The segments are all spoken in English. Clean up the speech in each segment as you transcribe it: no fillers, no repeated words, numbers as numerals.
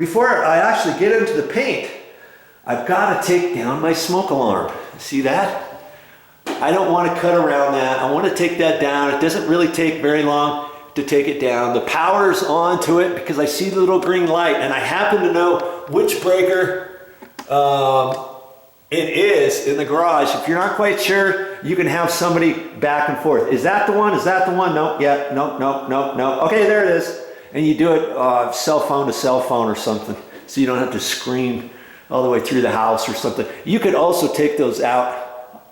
Before I actually get into the paint, I've got to take down my smoke alarm. See that? I don't want to cut around that. I want to take that down. It doesn't really take very long to take it down. The power's on to it because I see the little green light and I happen to know which breaker it is in the garage. If you're not quite sure, you can have somebody back and forth. Is that the one? Is that the one? Nope. Yeah. Nope. Nope. Nope. Nope. Okay, there it is. And you do it cell phone to cell phone or something, so you don't have to scream all the way through the house or something. You could also take those out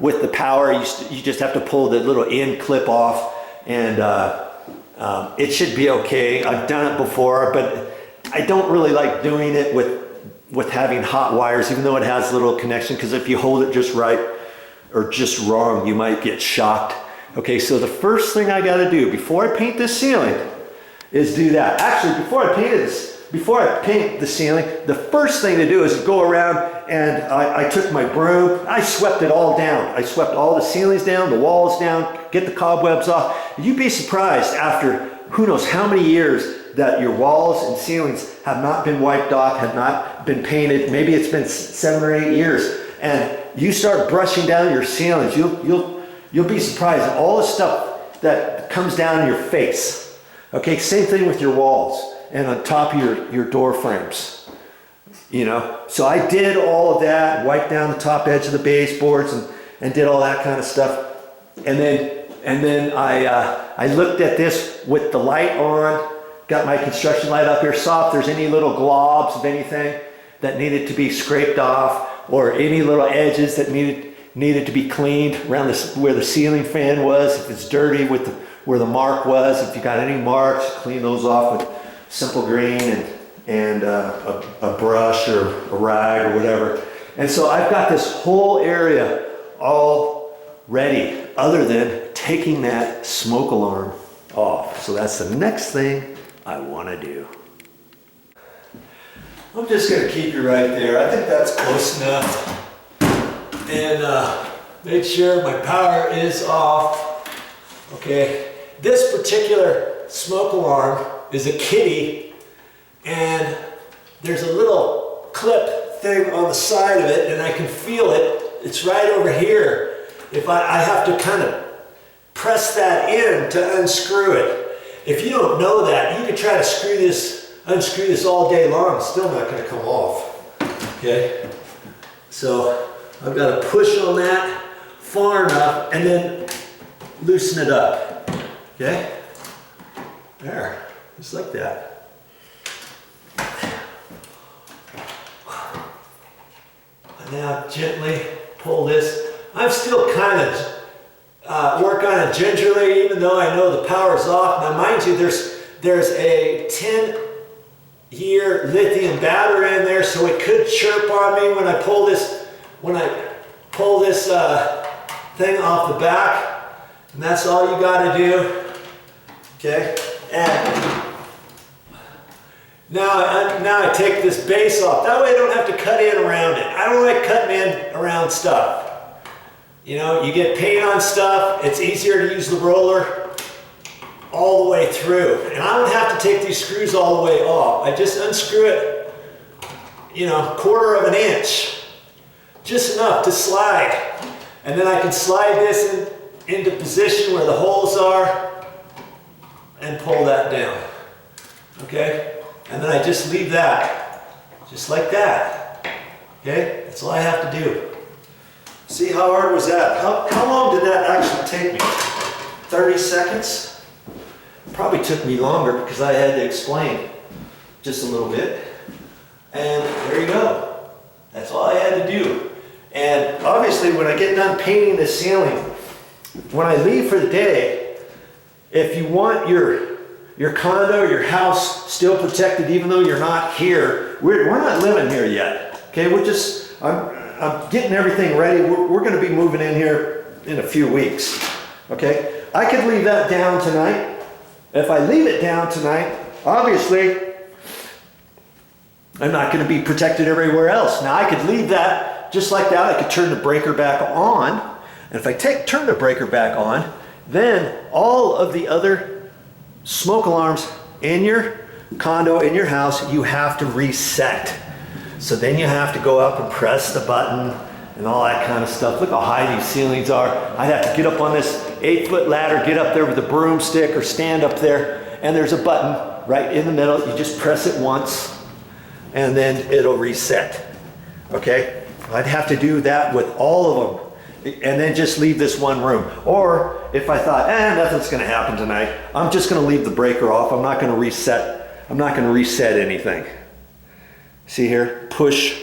with the power. You just have to pull the little end clip off, and it should be okay. I've done it before, but I don't really like doing it with having hot wires, even though it has a little connection, because if you hold it just right or just wrong, you might get shocked. Okay, so the first thing I got to do before I paint this ceiling is do that. Actually, before I paint the ceiling, the first thing to do is go around and I took my broom, I swept it all down. I swept all the ceilings down, the walls down, get the cobwebs off. You'd be surprised after who knows how many years that your walls and ceilings have not been wiped off, have not been painted. Maybe it's been 7 or 8 years, and you start brushing down your ceilings. You'll be surprised at all the stuff that comes down in your face. Okay, same thing with your walls and on top of your door frames. You know, so I did all of that, wiped down the top edge of the baseboards and did all that kind of stuff. And then I looked at this with the light on, got my construction light up here, saw if there's any little globs of anything that needed to be scraped off, or any little edges that needed to be cleaned around where the ceiling fan was, if it's dirty where the mark was. If you got any marks, clean those off with simple green and a brush or a rag or whatever. And so I've got this whole area all ready, other than taking that smoke alarm off. So that's the next thing I want to do. I'm just going to keep you right there. I think that's close enough. And make sure my power is off. Okay, this particular smoke alarm is a kitty, and there's a little clip thing on the side of it, and I can feel it. It's right over here. If I have to kind of press that in to unscrew it. If you don't know that, you can try to unscrew this all day long. It's still not going to come off. Okay, so I've got to push on that far enough and then loosen it up. Okay, there, just like that. And now gently pull this. I'm still kind of work on it gingerly, even though I know the power's off. Now mind you, there's a 10-year lithium battery in there, so it could chirp on me when I pull this thing off the back. And that's all you got to do. Okay, and now I take this base off. That way I don't have to cut in around it. I don't like cutting in around stuff. You know, you get paint on stuff, it's easier to use the roller all the way through. And I don't have to take these screws all the way off. I just unscrew it, you know, 1/4 of an inch. Just enough to slide. And then I can slide this into position where the holes are and pull that down. Okay? And then I just leave that, just like that. Okay? That's all I have to do. See, how hard was that? How long did that actually take me? 30 seconds? Probably took me longer because I had to explain just a little bit. And there you go. That's all I had to do. And obviously when I get done painting the ceiling, when I leave for the day, if you want your condo, your house still protected even though you're not here, we're not living here yet. Okay, I'm getting everything ready. We're going to be moving in here in a few weeks. Okay, I could leave that down tonight. If I leave it down tonight, obviously I'm not going to be protected everywhere else. Now I could leave that just like that. I could turn the breaker back on, and if I turn the breaker back on, then all of the other smoke alarms in your condo, in your house, you have to reset. So then you have to go up and press the button and all that kind of stuff. Look how high these ceilings are. I'd have to get up on this 8-foot ladder, get up there with a broomstick or stand up there, and there's a button right in the middle. You just press it once and then it'll reset, okay? I'd have to do that with all of them and then just leave this one room. Or if I thought, nothing's gonna happen tonight, I'm just gonna leave the breaker off. I'm not gonna reset anything. See here, push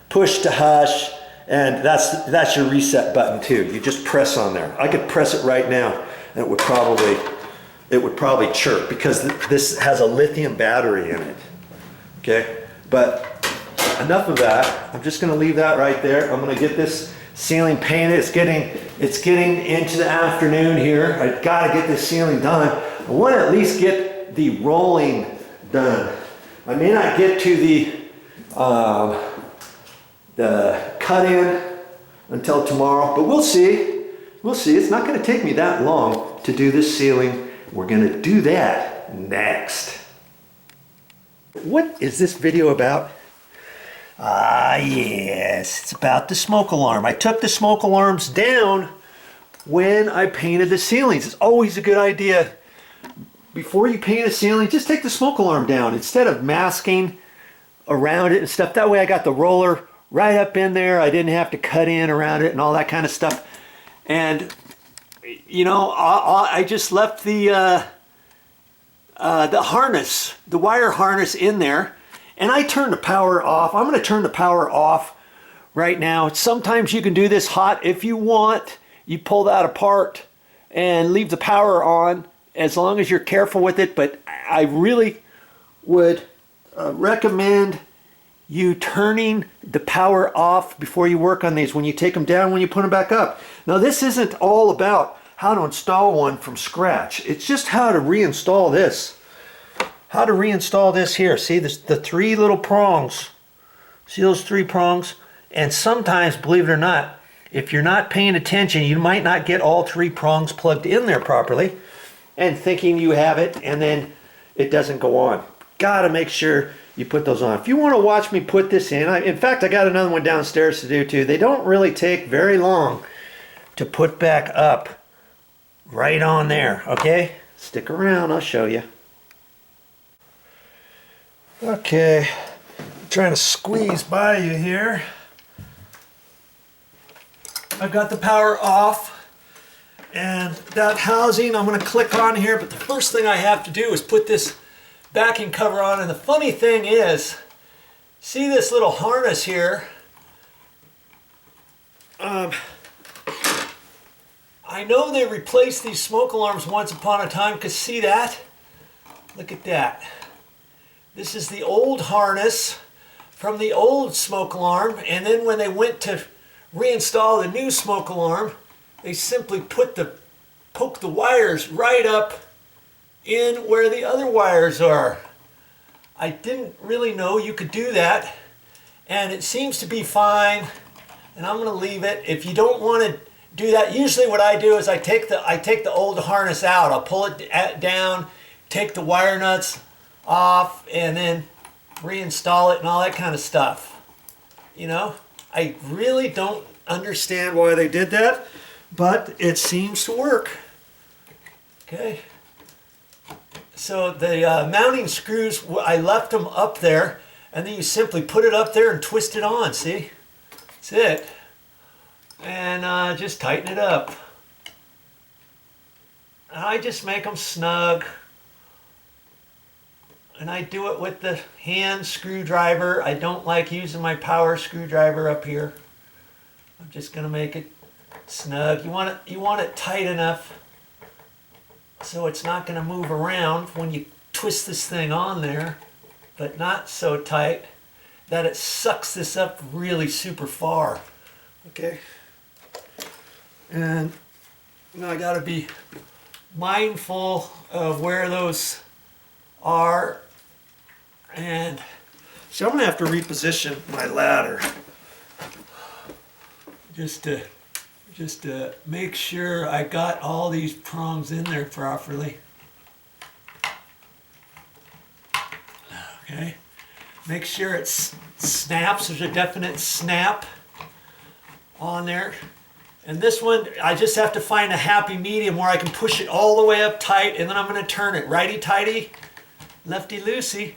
to hush, and that's your reset button too. You just press on there. I could press it right now and it would probably chirp because this has a lithium battery in it, okay? But enough of that. I'm just gonna leave that right there. I'm gonna get this ceiling painted. It's getting into the afternoon here. I gotta get this ceiling done. I wanna at least get the rolling done. I may not get to the cut in until tomorrow, but we'll see. We'll see. It's not gonna take me that long to do this ceiling. We're gonna do that next. What is this video about? Yes, it's about the smoke alarm. I took the smoke alarms down when I painted the ceilings. It's always a good idea. Before you paint a ceiling, just take the smoke alarm down instead of masking around it and stuff. That way I got the roller right up in there. I didn't have to cut in around it and all that kind of stuff. And you know, I just left the harness, the wire harness in there, and I turned the power off. I'm going to turn the power off right now. Sometimes you can do this hot if you want. You pull that apart and leave the power on as long as you're careful with it, but I really would recommend you turning the power off before you work on these, when you take them down, when you put them back up. Now this isn't all about how to install one from scratch. It's just how to reinstall this. How to reinstall this here. See this, the 3 little prongs. See those 3 prongs? And sometimes, believe it or not, if you're not paying attention, you might not get all 3 prongs plugged in there properly and thinking you have it, and then it doesn't go on. Gotta make sure you put those on. If you want to watch me put this in fact, I got another one downstairs to do too. They don't really take very long to put back up right on there, okay? Stick around, I'll show you. Okay, I'm trying to squeeze by you here. I've got the power off, and that housing I'm going to click on here, but the first thing I have to do is put this backing cover on. And the funny thing is, see this little harness here? I know they replaced these smoke alarms once upon a time, because see that? Look at that. This is the old harness from the old smoke alarm, and then when they went to reinstall the new smoke alarm, they simply poked the wires right up in where the other wires are. I didn't really know you could do that, and it seems to be fine, and I'm going to leave it. If you don't want to do that, usually what I do is I take the old harness out. I'll pull it down, take the wire nuts off, and then reinstall it and all that kind of stuff. You know, I really don't understand why they did that, but it seems to work. Okay. So the mounting screws, I left them up there, and then you simply put it up there and twist it on, see? That's it. And just tighten it up. And I just make them snug. And I do it with the hand screwdriver. I don't like using my power screwdriver up here. I'm just going to make it snug. You want it tight enough so it's not going to move around when you twist this thing on there, but not so tight that it sucks this up really super far. Okay? And now I got to be mindful of where those are, and so I'm going to have to reposition my ladder just to make sure I got all these prongs in there properly. Make sure it snaps. There's a definite snap on there. And this one, I just have to find a happy medium where I can push it all the way up tight, and then I'm going to turn it righty-tighty, lefty-loosey.